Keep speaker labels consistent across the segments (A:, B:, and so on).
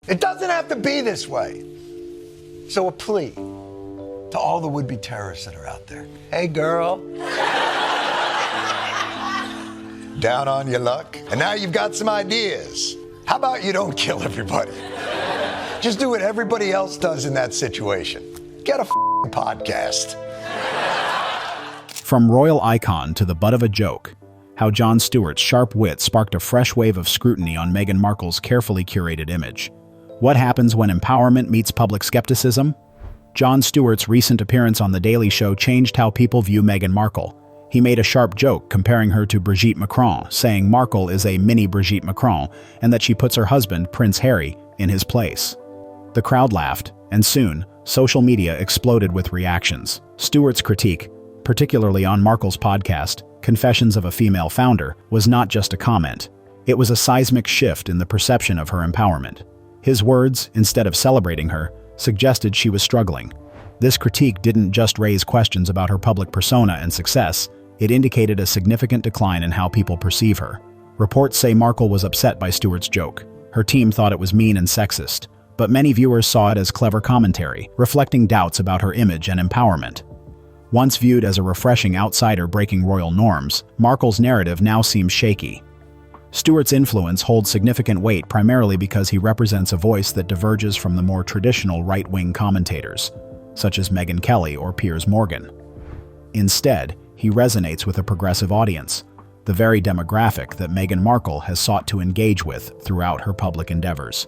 A: It doesn't have to be this way. So a plea to all the would-be terrorists that are out there. Hey, girl. Down on your luck. And now you've got some ideas. How about you don't kill everybody? Just do what everybody else does in that situation. Get a podcast.
B: From royal icon to the butt of a joke, how Jon Stewart's sharp wit sparked a fresh wave of scrutiny on Meghan Markle's carefully curated image. What happens when empowerment meets public skepticism? Jon Stewart's recent appearance on The Daily Show changed how people view Meghan Markle. He made a sharp joke comparing her to Brigitte Macron, saying Markle is a mini Brigitte Macron and that she puts her husband, Prince Harry, in his place. The crowd laughed, and soon, social media exploded with reactions. Stewart's critique, particularly on Markle's podcast, Confessions of a Female Founder, was not just a comment. It was a seismic shift in the perception of her empowerment. His words, instead of celebrating her, suggested she was struggling. This critique didn't just raise questions about her public persona and success, it indicated a significant decline in how people perceive her. Reports say Markle was upset by Stewart's joke. Her team thought it was mean and sexist, but many viewers saw it as clever commentary, reflecting doubts about her image and empowerment. Once viewed as a refreshing outsider breaking royal norms, Markle's narrative now seems shaky. Stewart's influence holds significant weight primarily because he represents a voice that diverges from the more traditional right-wing commentators, such as Megyn Kelly or Piers Morgan. Instead, he resonates with a progressive audience, the very demographic that Meghan Markle has sought to engage with throughout her public endeavors.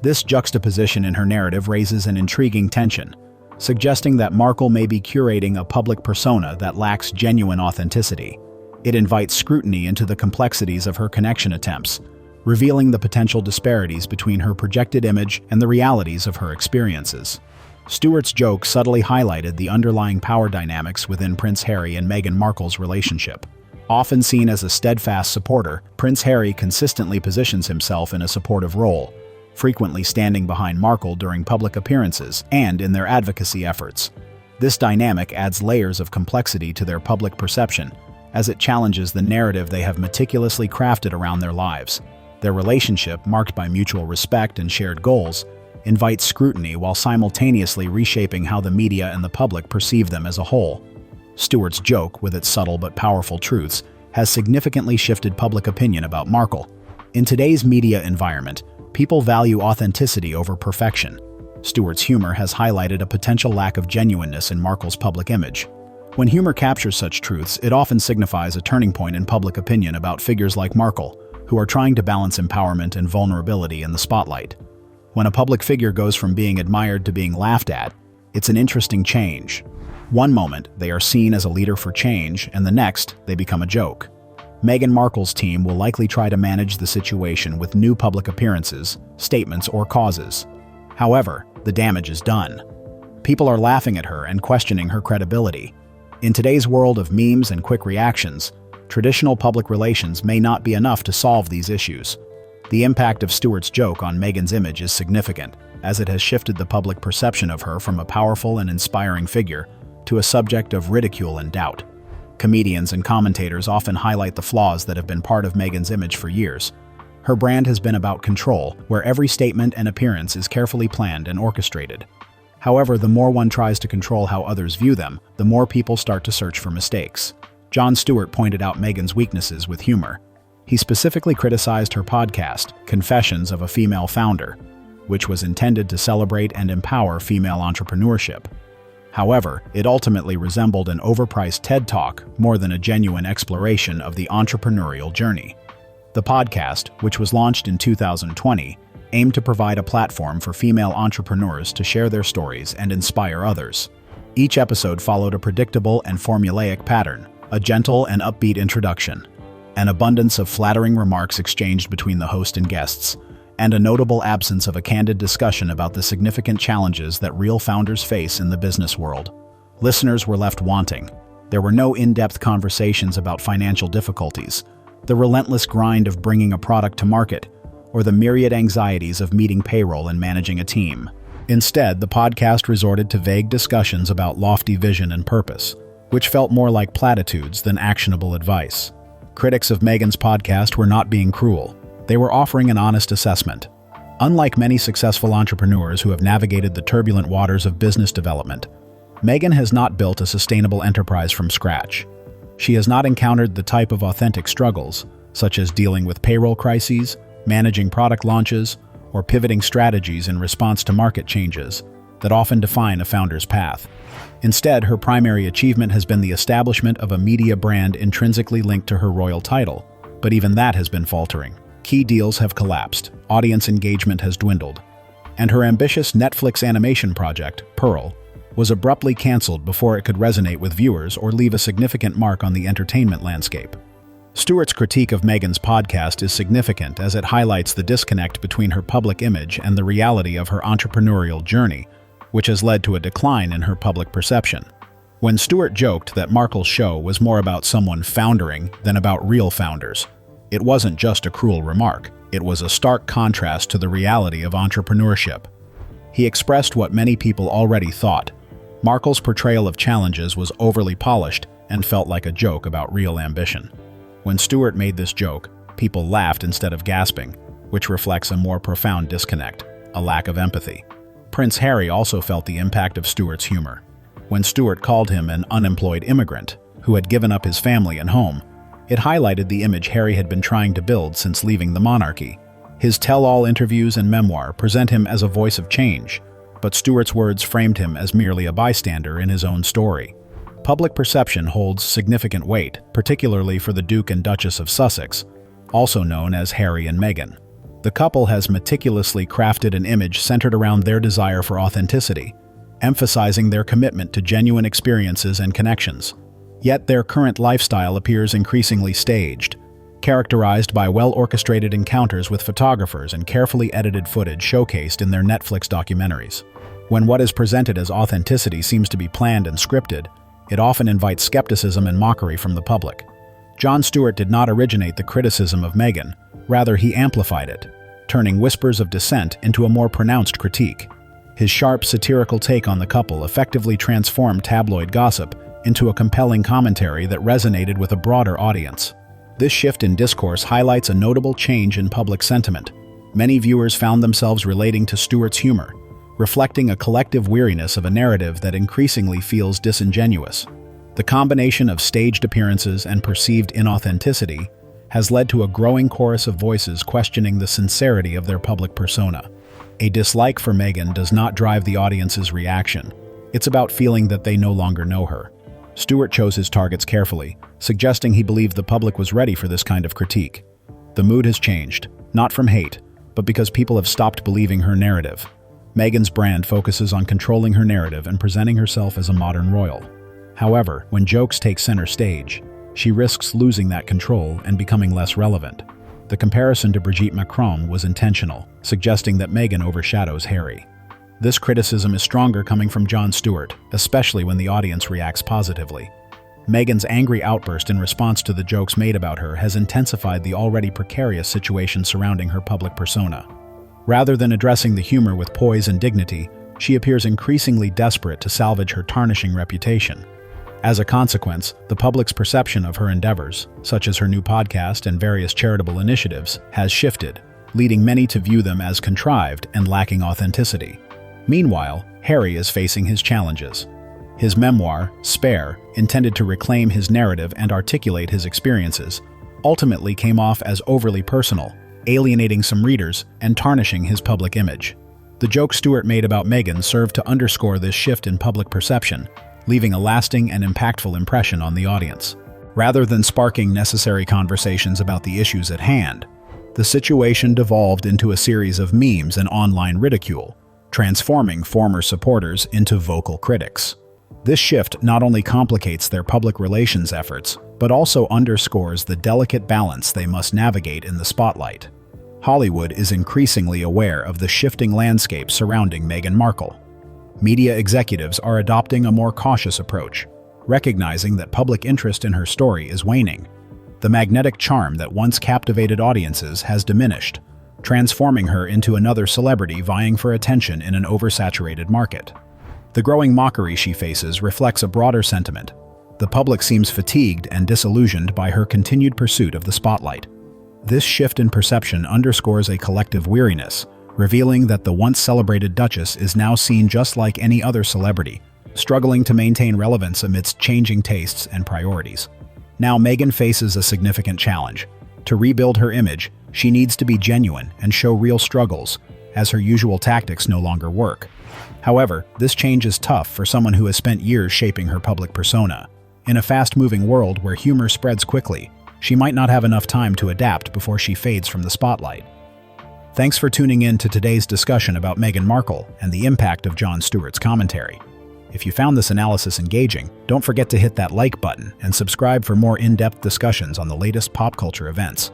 B: This juxtaposition in her narrative raises an intriguing tension, suggesting that Markle may be curating a public persona that lacks genuine authenticity. It invites scrutiny into the complexities of her connection attempts, revealing the potential disparities between her projected image and the realities of her experiences. Stewart's joke subtly highlighted the underlying power dynamics within Prince Harry and Meghan Markle's relationship. Often seen as a steadfast supporter, Prince Harry consistently positions himself in a supportive role, frequently standing behind Markle during public appearances and in their advocacy efforts. This dynamic adds layers of complexity to their public perception, as it challenges the narrative they have meticulously crafted around their lives. Their relationship, marked by mutual respect and shared goals, invites scrutiny while simultaneously reshaping how the media and the public perceive them as a whole. Stewart's joke, with its subtle but powerful truths, has significantly shifted public opinion about Markle. In today's media environment, people value authenticity over perfection. Stewart's humor has highlighted a potential lack of genuineness in Markle's public image. When humor captures such truths, it often signifies a turning point in public opinion about figures like Markle, who are trying to balance empowerment and vulnerability in the spotlight. When a public figure goes from being admired to being laughed at, it's an interesting change. One moment, they are seen as a leader for change, and the next, they become a joke. Meghan Markle's team will likely try to manage the situation with new public appearances, statements, or causes. However, the damage is done. People are laughing at her and questioning her credibility. In today's world of memes and quick reactions, traditional public relations may not be enough to solve these issues. The impact of Stewart's joke on Meghan's image is significant, as it has shifted the public perception of her from a powerful and inspiring figure to a subject of ridicule and doubt. Comedians and commentators often highlight the flaws that have been part of Meghan's image for years. Her brand has been about control, where every statement and appearance is carefully planned and orchestrated. However, the more one tries to control how others view them, the more people start to search for mistakes. Jon Stewart pointed out Meghan's weaknesses with humor. He specifically criticized her podcast, Confessions of a Female Founder, which was intended to celebrate and empower female entrepreneurship. However, it ultimately resembled an overpriced TED Talk more than a genuine exploration of the entrepreneurial journey. The podcast, which was launched in 2020, aimed to provide a platform for female entrepreneurs to share their stories and inspire others. Each episode followed a predictable and formulaic pattern, a gentle and upbeat introduction, an abundance of flattering remarks exchanged between the host and guests, and a notable absence of a candid discussion about the significant challenges that real founders face in the business world. Listeners were left wanting. There were no in-depth conversations about financial difficulties, the relentless grind of bringing a product to market, or the myriad anxieties of meeting payroll and managing a team. Instead, the podcast resorted to vague discussions about lofty vision and purpose, which felt more like platitudes than actionable advice. Critics of Meghan's podcast were not being cruel. They were offering an honest assessment. Unlike many successful entrepreneurs who have navigated the turbulent waters of business development, Meghan has not built a sustainable enterprise from scratch. She has not encountered the type of authentic struggles, such as dealing with payroll crises, managing product launches, or pivoting strategies in response to market changes, that often define a founder's path. Instead, her primary achievement has been the establishment of a media brand intrinsically linked to her royal title, but even that has been faltering. Key deals have collapsed, audience engagement has dwindled, and her ambitious Netflix animation project, Pearl, was abruptly canceled before it could resonate with viewers or leave a significant mark on the entertainment landscape. Stewart's critique of Meghan's podcast is significant as it highlights the disconnect between her public image and the reality of her entrepreneurial journey, which has led to a decline in her public perception. When Stewart joked that Markle's show was more about someone foundering than about real founders, it wasn't just a cruel remark, it was a stark contrast to the reality of entrepreneurship. He expressed what many people already thought. Markle's portrayal of challenges was overly polished and felt like a joke about real ambition. When Stewart made this joke, people laughed instead of gasping, which reflects a more profound disconnect, a lack of empathy. Prince Harry also felt the impact of Stewart's humor. When Stewart called him an unemployed immigrant who had given up his family and home, it highlighted the image Harry had been trying to build since leaving the monarchy. His tell-all interviews and memoir present him as a voice of change, but Stewart's words framed him as merely a bystander in his own story. Public perception holds significant weight, particularly for the Duke and Duchess of Sussex, also known as Harry and Meghan. The couple has meticulously crafted an image centered around their desire for authenticity, emphasizing their commitment to genuine experiences and connections. Yet their current lifestyle appears increasingly staged, characterized by well-orchestrated encounters with photographers and carefully edited footage showcased in their Netflix documentaries. When what is presented as authenticity seems to be planned and scripted, it often invites skepticism and mockery from the public. Jon Stewart did not originate the criticism of Meghan, rather he amplified it, turning whispers of dissent into a more pronounced critique. His sharp, satirical take on the couple effectively transformed tabloid gossip into a compelling commentary that resonated with a broader audience. This shift in discourse highlights a notable change in public sentiment. Many viewers found themselves relating to Stewart's humor, reflecting a collective weariness of a narrative that increasingly feels disingenuous. The combination of staged appearances and perceived inauthenticity has led to a growing chorus of voices questioning the sincerity of their public persona. A dislike for Meghan does not drive the audience's reaction. It's about feeling that they no longer know her. Stewart chose his targets carefully, suggesting he believed the public was ready for this kind of critique. The mood has changed, not from hate, but because people have stopped believing her narrative. Meghan's brand focuses on controlling her narrative and presenting herself as a modern royal. However, when jokes take center stage, she risks losing that control and becoming less relevant. The comparison to Brigitte Macron was intentional, suggesting that Meghan overshadows Harry. This criticism is stronger coming from Jon Stewart, especially when the audience reacts positively. Meghan's angry outburst in response to the jokes made about her has intensified the already precarious situation surrounding her public persona. Rather than addressing the humor with poise and dignity, she appears increasingly desperate to salvage her tarnishing reputation. As a consequence, the public's perception of her endeavors, such as her new podcast and various charitable initiatives, has shifted, leading many to view them as contrived and lacking authenticity. Meanwhile, Harry is facing his challenges. His memoir, Spare, intended to reclaim his narrative and articulate his experiences, ultimately came off as overly personal, alienating some readers and tarnishing his public image. The joke Stewart made about Meghan served to underscore this shift in public perception, leaving a lasting and impactful impression on the audience. Rather than sparking necessary conversations about the issues at hand, the situation devolved into a series of memes and online ridicule, transforming former supporters into vocal critics. This shift not only complicates their public relations efforts, but also underscores the delicate balance they must navigate in the spotlight. Hollywood is increasingly aware of the shifting landscape surrounding Meghan Markle. Media executives are adopting a more cautious approach, recognizing that public interest in her story is waning. The magnetic charm that once captivated audiences has diminished, transforming her into another celebrity vying for attention in an oversaturated market. The growing mockery she faces reflects a broader sentiment. The public seems fatigued and disillusioned by her continued pursuit of the spotlight. This shift in perception underscores a collective weariness, revealing that the once celebrated Duchess is now seen just like any other celebrity, struggling to maintain relevance amidst changing tastes and priorities. Now Meghan faces a significant challenge. To rebuild her image, she needs to be genuine and show real struggles, as her usual tactics no longer work. However, this change is tough for someone who has spent years shaping her public persona. In a fast-moving world where humor spreads quickly, she might not have enough time to adapt before she fades from the spotlight. Thanks for tuning in to today's discussion about Meghan Markle and the impact of Jon Stewart's commentary. If you found this analysis engaging, don't forget to hit that like button and subscribe for more in-depth discussions on the latest pop culture events.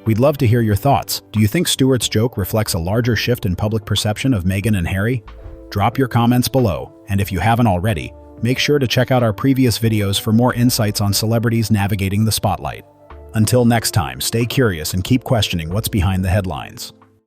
B: We'd love to hear your thoughts. Do you think Stewart's joke reflects a larger shift in public perception of Meghan and Harry? Drop your comments below, and if you haven't already, make sure to check out our previous videos for more insights on celebrities navigating the spotlight. Until next time, stay curious and keep questioning what's behind the headlines.